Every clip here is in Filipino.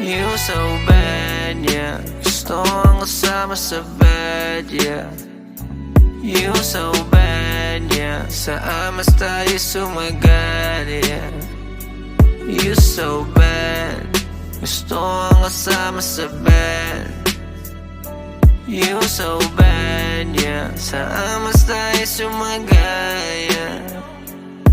You so bad, yeah. Gusto ang kasama sa bed, yeah. You so bad, yeah. Saan mas tayo sumagad, yeah. You so bad. Gusto ang kasama sa bed. You so bad, yeah. Saan mas tayo sumagad, yeah.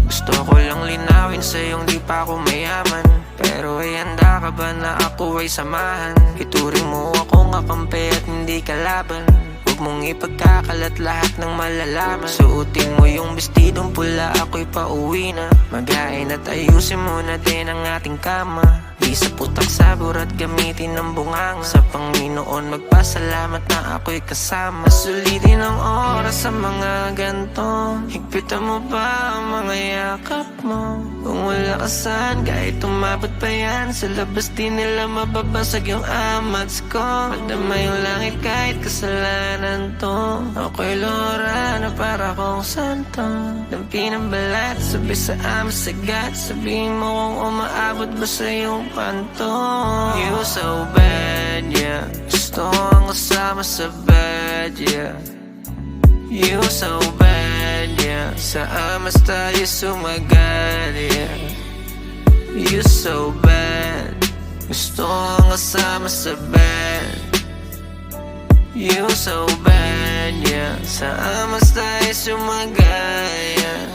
Gusto ko lang linawin sa'yong di pa ako mayaman, pero ay handa ka ba na ako ay samahan? Ituring mo akong kakampi at hindi kalaban. Huwag mong ipagkakalat lahat ng malalaman. Suotin mo yung bestidong pula, ako'y pauwi na. Maghain at ayusin mo na din ang ating kama. Di sa putak sabor at gamitin ng bunganga. Sa Panginoon magpasalamat na ako'y kasama. Sulitin ang oras sa mga ganto. Higpitan mo ba ang mga yakap mo? Kung wala ka saan, kahit umabot pa yan, sa labas di nila mababasag yung amats ko. Madama yung langit kahit kasalanan to. Ako'y lora na para kong santo. Dampi ng balat, sabi sa amasagat. Sabihin mo kung umaabot ba sa iyong panto. You so bad, yeah. Gusto ang kasama sa bed, yeah. You so bad, yeah. Saan mas tayo sumagad, yeah. You so bad. Gusto ang kasama sa bed. You so bad, yeah. Saan mas tayo sumagad, yeah.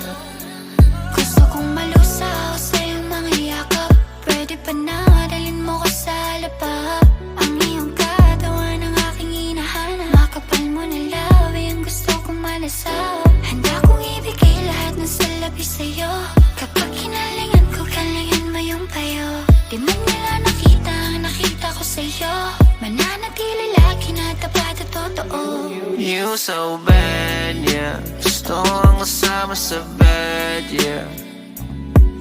Gusto kong malusaw sa iyong mga yakap. Pwede pa na dalhin mo ko sa lapap. Ang iyong katawan ang aking hinahanap. Makapal mo na labi ang gusto kong malasap. Handa kong ibigay lahat ng salabi sa'yo. Kapag hinalingan ko, kalingan mo yung payo. Di man nila nakita ang nakita ko sa'yo. Mananatili lagi na tapat at totoo. You so bad, yeah. Gusto ang kasama sa bed, yeah.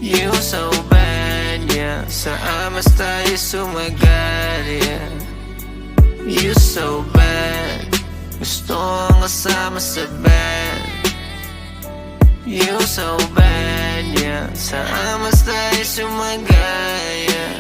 You so bad, yeah. Saan mas tayo sumagad, yeah. You so bad. Gusto ang kasama sa bed. You so bad, yeah. Saan mas tayo sumagad, yeah.